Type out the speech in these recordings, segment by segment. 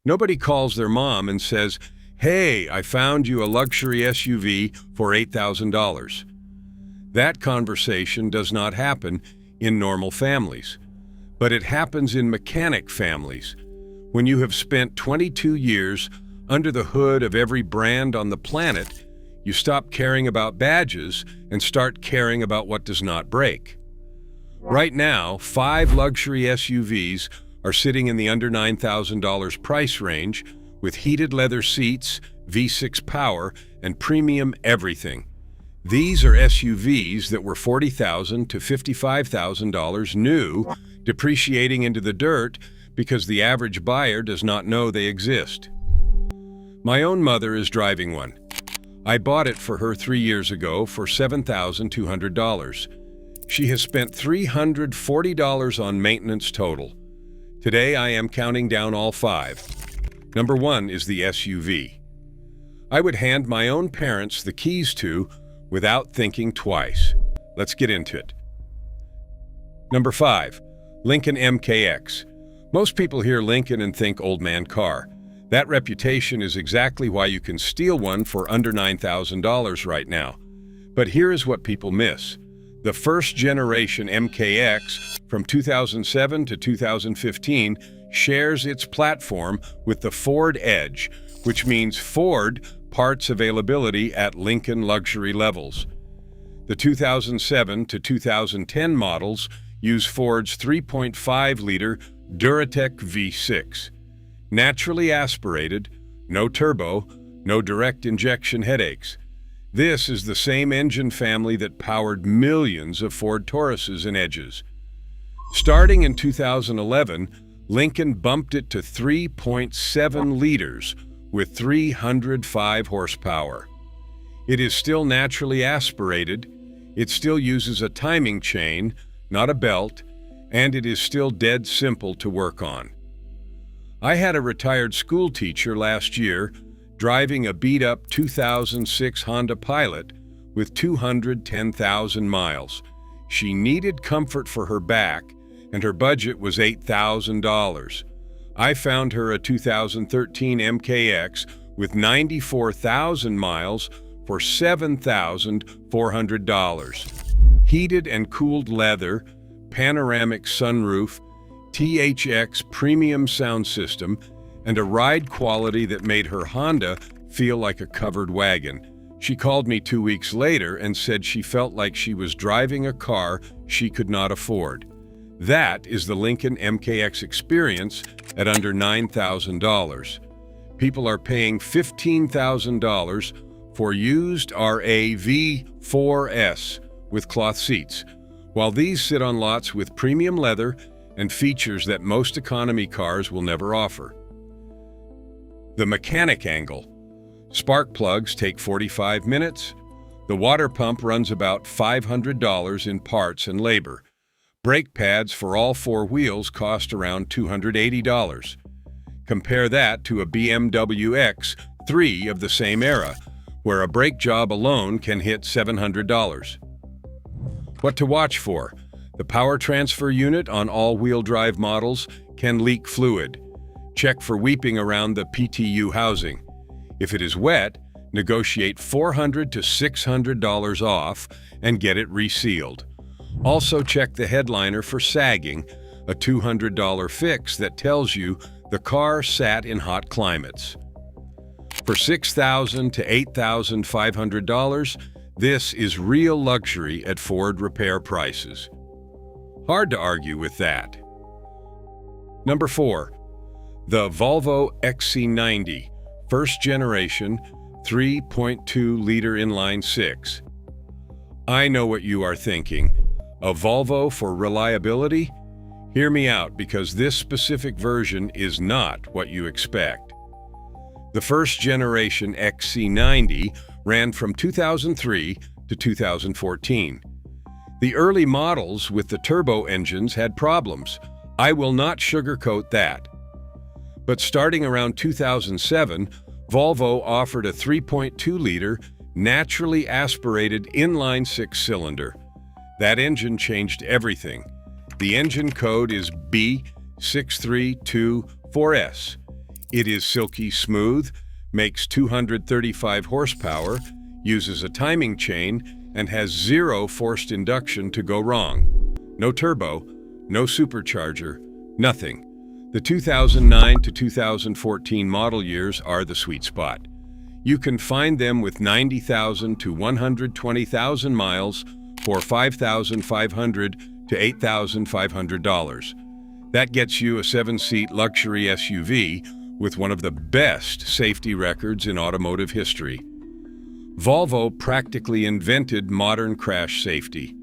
Nobody calls their mom and says, "Hey, I found you a luxury SUV for $8,000. That conversation does not happen in normal families, but it happens in mechanic families. When you have spent 22 years under the hood of every brand on the planet, you stop caring about badges and start caring about what does not break. Right now, 5 luxury SUVs are sitting in the under $9,000 price range with heated leather seats, V6 power, and premium everything. These are SUVs that were $40,000 to $55,000 new, depreciating into the dirt because the average buyer does not know they exist. My own mother is driving one. I bought it for her 3 years ago for $7,200. She has spent $340 on maintenance total. Today I am counting down all 5. Number 1 is the SUV. I would hand my own parents the keys to without thinking twice. Let's get into it. Number 5, Lincoln MKX. Most people hear Lincoln and think old man car. That reputation is exactly why you can steal one for under $9,000 right now. But here is what people miss. The first generation MKX from 2007 to 2015 shares its platform with the Ford Edge, which means Ford parts availability at Lincoln luxury levels. The 2007 to 2010 models use Ford's 3.5-liter Duratec V6. Naturally aspirated, no turbo, no direct injection headaches. This is the same engine family that powered millions of Ford Tauruses and Edges. Starting in 2011, Lincoln bumped it to 3.7 liters with 305 horsepower. It is still naturally aspirated, it still uses a timing chain, not a belt, and it is still dead simple to work on. I had a retired school teacher last year driving a beat-up 2006 Honda Pilot with 210,000 miles. She needed comfort for her back, and her budget was $8,000. I found her a 2013 MKX with 94,000 miles for $7,400. Heated and cooled leather, panoramic sunroof, THX premium sound system, and a ride quality that made her Honda feel like a covered wagon. She called me 2 weeks later and said she felt like she was driving a car she could not afford. That is the Lincoln MKX experience at under $9,000. People are paying $15,000 for used RAV4S with cloth seats, while these sit on lots with premium leather and features that most economy cars will never offer. The mechanic angle. Spark plugs take 45 minutes. The water pump runs about $500 in parts and labor. Brake pads for all 4 wheels cost around $280. Compare that to a BMW X3 of the same era, where a brake job alone can hit $700. What to watch for? The power transfer unit on all-wheel drive models can leak fluid. Check for weeping around the PTU housing. If it is wet, negotiate $400 to $600 off and get it resealed. Also check the headliner for sagging, a $200 fix that tells you the car sat in hot climates. For $6,000 to $8,500, this is real luxury at Ford repair prices. Hard to argue with that. Number 4, the Volvo XC90, first generation, 3.2-liter inline 6. I know what you are thinking. A Volvo for reliability? Hear me out, because this specific version is not what you expect. The first generation XC90 ran from 2003 to 2014. The early models with the turbo engines had problems. I will not sugarcoat that. But starting around 2007, Volvo offered a 3.2-liter, naturally aspirated inline 6-cylinder. That engine changed everything. The engine code is B6324S. It is silky smooth, makes 235 horsepower, uses a timing chain, and has zero forced induction to go wrong. No turbo, no supercharger, nothing. The 2009 to 2014 model years are the sweet spot. You can find them with 90,000 to 120,000 miles for $5,500 to $8,500. That gets you a 7-seat luxury SUV with one of the best safety records in automotive history. Volvo practically invented modern crash safety.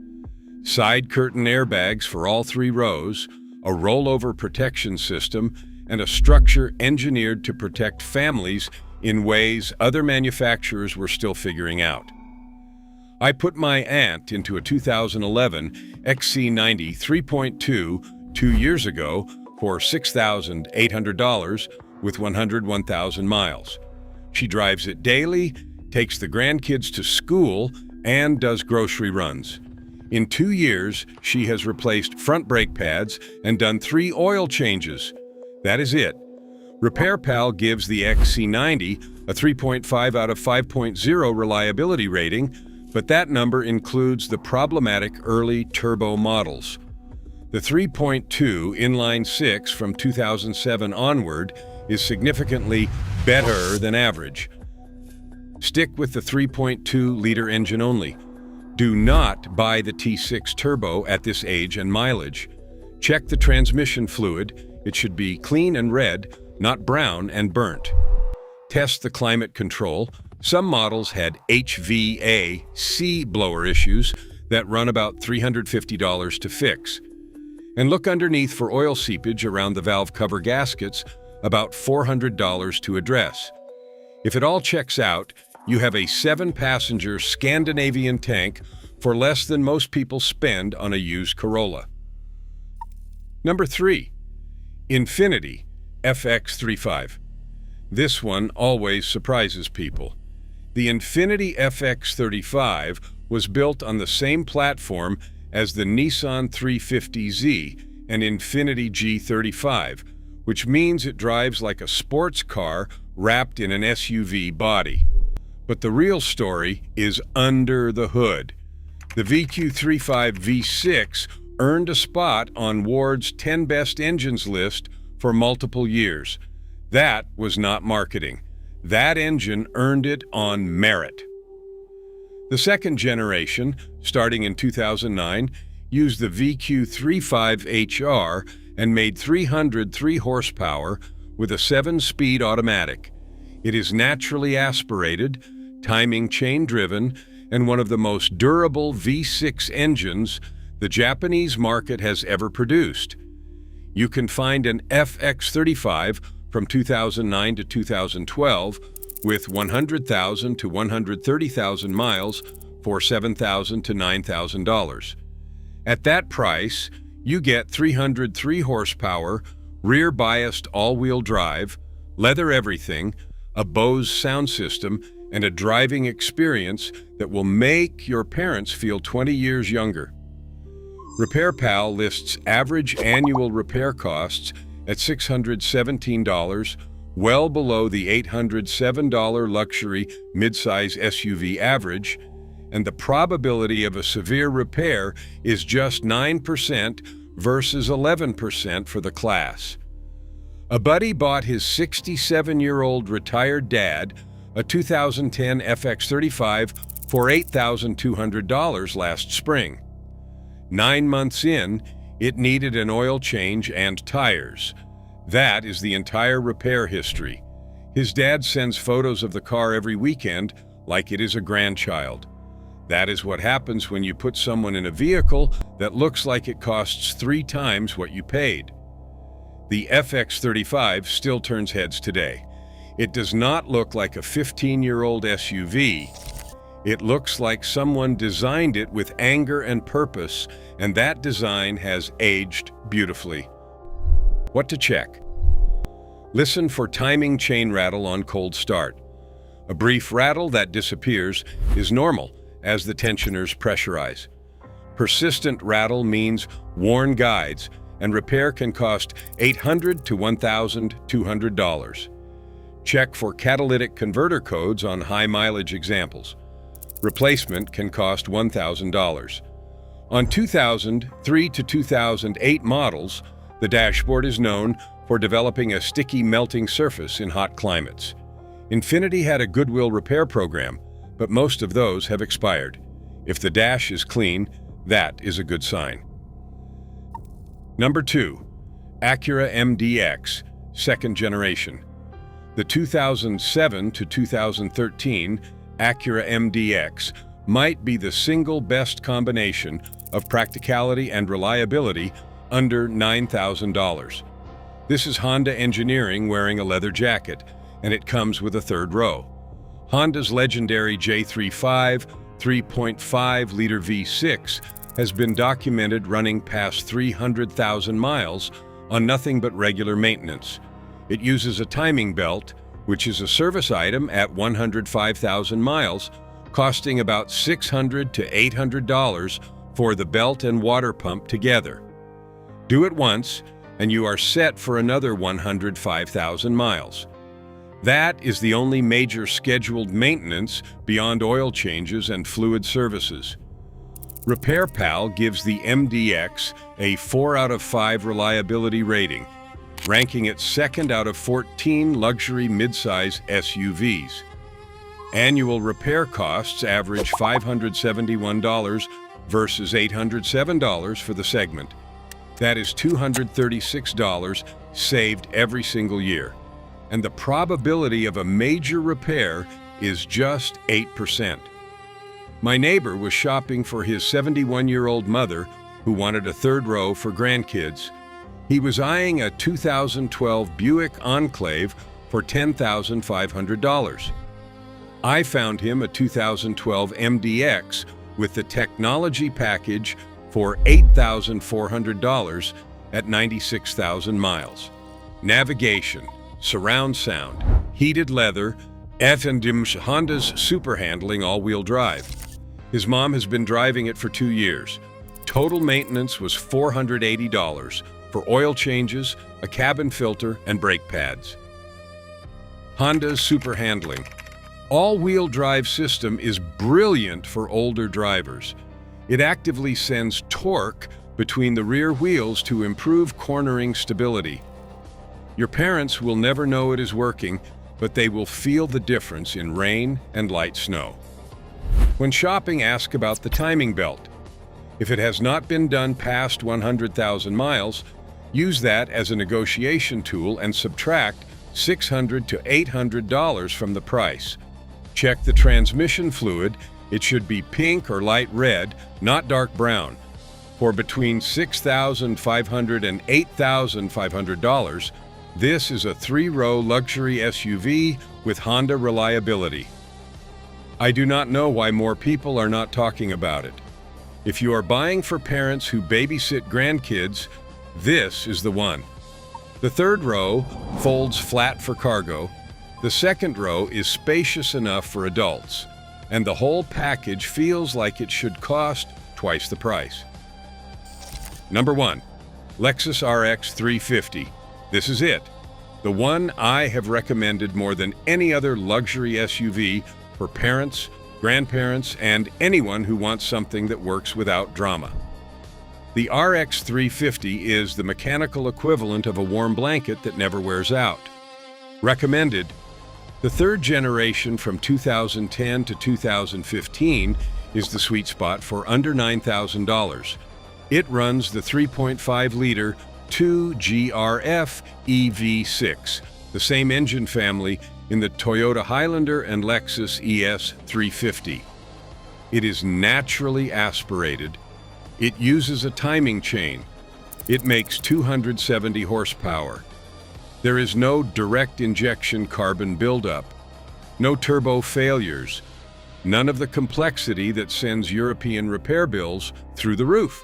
Side curtain airbags for all 3 rows, a rollover protection system, and a structure engineered to protect families in ways other manufacturers were still figuring out. I put my aunt into a 2011 XC90 3.2 2 years ago for $6,800 with 101,000 miles. She drives it daily, takes the grandkids to school, and does grocery runs. In 2 years, she has replaced front brake pads and done 3 oil changes. That is it. Repair Pal gives the XC90 a 3.5 out of 5.0 reliability rating, but that number includes the problematic early turbo models. The 3.2 inline-6 from 2007 onward is significantly better than average. Stick with the 3.2-liter engine only. Do not buy the T6 turbo at this age and mileage. Check the transmission fluid. It should be clean and red, not brown and burnt. Test the climate control. Some models had HVAC blower issues that run about $350 to fix. And look underneath for oil seepage around the valve cover gaskets, about $400 to address. If it all checks out, you have a 7-passenger Scandinavian tank for less than most people spend on a used Corolla. Number 3. Infiniti FX35. This one always surprises people. The Infiniti FX35 was built on the same platform as the Nissan 350Z and Infiniti G35, which means it drives like a sports car wrapped in an SUV body. But the real story is under the hood. The VQ35 V6 earned a spot on Ward's 10 Best Engines list for multiple years. That was not marketing. That engine earned it on merit. The second generation, starting in 2009, used the VQ35HR and made 303 horsepower with a 7-speed automatic. It is naturally aspirated, timing chain-driven, and one of the most durable V6 engines the Japanese market has ever produced. You can find an FX35 from 2009 to 2012 with 100,000 to 130,000 miles for $7,000 to $9,000. At that price, you get 303 horsepower, rear-biased all-wheel drive, leather everything, a Bose sound system, and a driving experience that will make your parents feel 20 years younger. Repair Pal lists average annual repair costs at $617, well below the $807 luxury midsize SUV average, and the probability of a severe repair is just 9% versus 11% for the class. A buddy bought his 67-year-old retired dad a 2010 FX35 for $8,200 last spring. 9 months in, it needed an oil change and tires. That is the entire repair history. His dad sends photos of the car every weekend like it is a grandchild. That is what happens when you put someone in a vehicle that looks like it costs 3 times what you paid. The FX35 still turns heads today. It does not look like a 15-year-old SUV. It looks like someone designed it with anger and purpose, and that design has aged beautifully. What to check? Listen for timing chain rattle on cold start. A brief rattle that disappears is normal as the tensioners pressurize. Persistent rattle means worn guides, and repair can cost $800 to $1,200. Check for catalytic converter codes on high-mileage examples. Replacement can cost $1,000. On 2003 to 2008 models, the dashboard is known for developing a sticky melting surface in hot climates. Infiniti had a goodwill repair program, but most of those have expired. If the dash is clean, that is a good sign. Number 2. Acura MDX, second generation. The 2007 to 2013 Acura MDX might be the single best combination of practicality and reliability under $9,000. This is Honda engineering wearing a leather jacket, and it comes with a third row. Honda's legendary J35 3.5-liter V6 has been documented running past 300,000 miles on nothing but regular maintenance. It uses a timing belt, which is a service item at 105,000 miles, costing about $600 to $800 for the belt and water pump together. Do it once, and you are set for another 105,000 miles. That is the only major scheduled maintenance beyond oil changes and fluid services. RepairPal gives the MDX a 4 out of 5 reliability rating, ranking it second out of 14 luxury midsize SUVs. Annual repair costs average $571 versus $807 for the segment. That is $236 saved every single year. And the probability of a major repair is just 8%. My neighbor was shopping for his 71-year-old mother who wanted a third row for grandkids. He was eyeing a 2012 Buick Enclave for $10,500. I found him a 2012 MDX with the technology package for $8,400 at 96,000 miles. Navigation, surround sound, heated leather, and Honda's super handling all-wheel drive. His mom has been driving it for 2 years. Total maintenance was $480 for oil changes, a cabin filter, and brake pads. Honda's super handling. All-wheel drive system is brilliant for older drivers. It actively sends torque between the rear wheels to improve cornering stability. Your parents will never know it is working, but they will feel the difference in rain and light snow. When shopping, ask about the timing belt. If it has not been done past 100,000 miles, use that as a negotiation tool and subtract $600 to $800 from the price. Check the transmission fluid. It should be pink or light red, not dark brown. For between $6,500 and $8,500, this is a 3-row luxury SUV with Honda reliability. I do not know why more people are not talking about it. If you are buying for parents who babysit grandkids, this is the one. The third row folds flat for cargo. The second row is spacious enough for adults, and the whole package feels like it should cost twice the price. Number 1. Lexus RX 350. This is it. The one I have recommended more than any other luxury SUV for parents, grandparents, and anyone who wants something that works without drama. The RX 350 is the mechanical equivalent of a warm blanket that never wears out. Recommended. The third generation from 2010 to 2015 is the sweet spot for under $9,000. It runs the 3.5-liter 2GRF EV6, the same engine family in the Toyota Highlander and Lexus ES 350. It is naturally aspirated. It uses a timing chain. It makes 270 horsepower. There is no direct injection carbon buildup, no turbo failures, none of the complexity that sends European repair bills through the roof.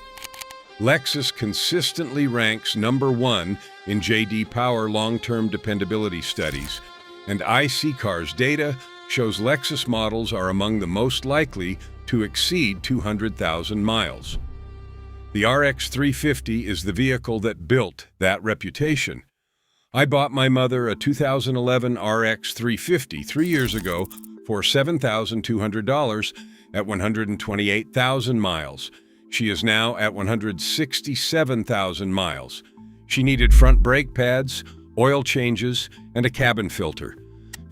Lexus consistently ranks number 1 in J.D. Power long-term dependability studies, and iSeeCars data shows Lexus models are among the most likely to exceed 200,000 miles. The RX 350 is the vehicle that built that reputation. I bought my mother a 2011 RX 350 3 years ago for $7,200 at 128,000 miles. She is now at 167,000 miles. She needed front brake pads, oil changes, and a cabin filter.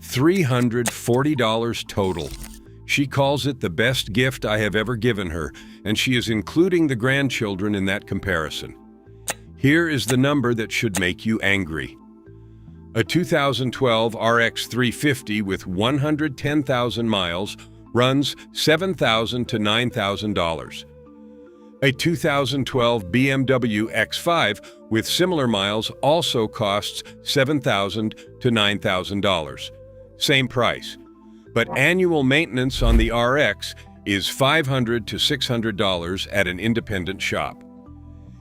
$340 total. She calls it the best gift I have ever given her, and she is including the grandchildren in that comparison. Here is the number that should make you angry. A 2012 RX 350 with 110,000 miles runs $7,000 to $9,000. A 2012 BMW X5 with similar miles also costs $7,000 to $9,000. Same price. But annual maintenance on the RX is $500 to $600 at an independent shop.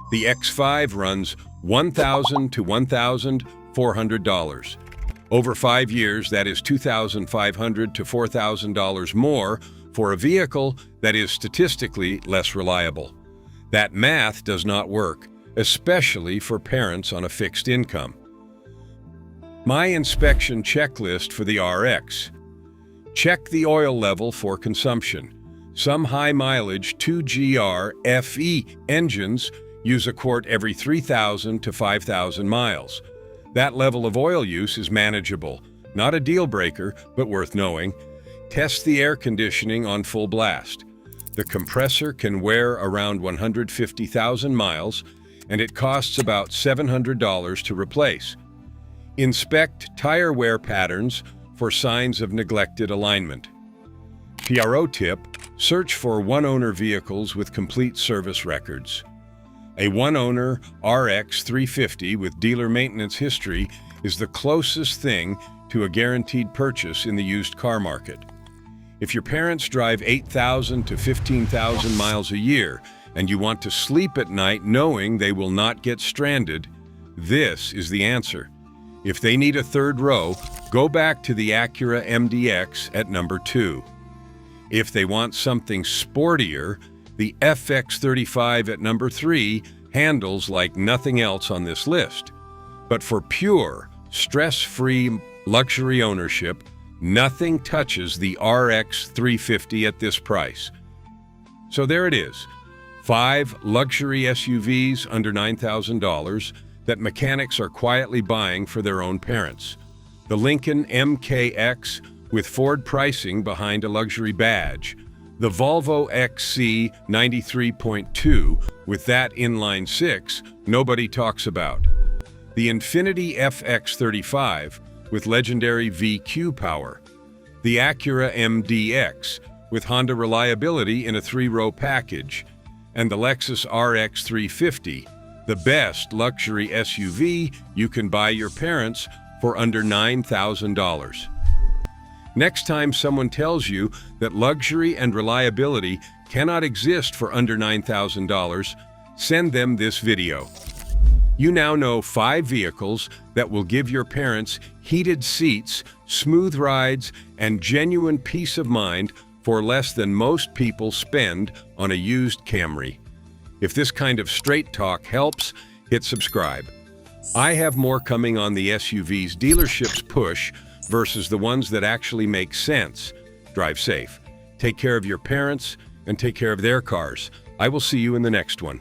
The X5 runs $1,000 to $1,400. Over 5 years, that is $2,500 to $4,000 more for a vehicle that is statistically less reliable. That math does not work, especially for parents on a fixed income. My inspection checklist for the RX. Check the oil level for consumption. Some high-mileage 2GR FE engines use a quart every 3,000 to 5,000 miles. That level of oil use is manageable, not a deal breaker, but worth knowing. Test the air conditioning on full blast. The compressor can wear around 150,000 miles, and it costs about $700 to replace. Inspect tire wear patterns for signs of neglected alignment. PRO tip: search for one-owner vehicles with complete service records. A one-owner RX 350 with dealer maintenance history is the closest thing to a guaranteed purchase in the used car market. If your parents drive 8,000 to 15,000 miles a year and you want to sleep at night knowing they will not get stranded, this is the answer. If they need a third row, go back to the Acura MDX at number 2. If they want something sportier, the FX35 at number 3 handles like nothing else on this list. But for pure, stress-free luxury ownership, nothing touches the RX 350 at this price. So there it is, 5 luxury SUVs under $9,000 that mechanics are quietly buying for their own parents. The Lincoln MKX with Ford pricing behind a luxury badge. The Volvo XC90 3.2 with that inline 6 nobody talks about. The Infiniti FX35 with legendary VQ power. The Acura MDX with Honda reliability in a 3-row package. And the Lexus RX 350, the best luxury SUV you can buy your parents for under $9,000. Next time someone tells you that luxury and reliability cannot exist for under $9,000, send them this video. You now know 5 vehicles that will give your parents heated seats, smooth rides, and genuine peace of mind for less than most people spend on a used Camry. If this kind of straight talk helps, hit subscribe. I have more coming on the SUVs dealerships push versus the ones that actually make sense. Drive safe. Take care of your parents and take care of their cars. I will see you in the next one.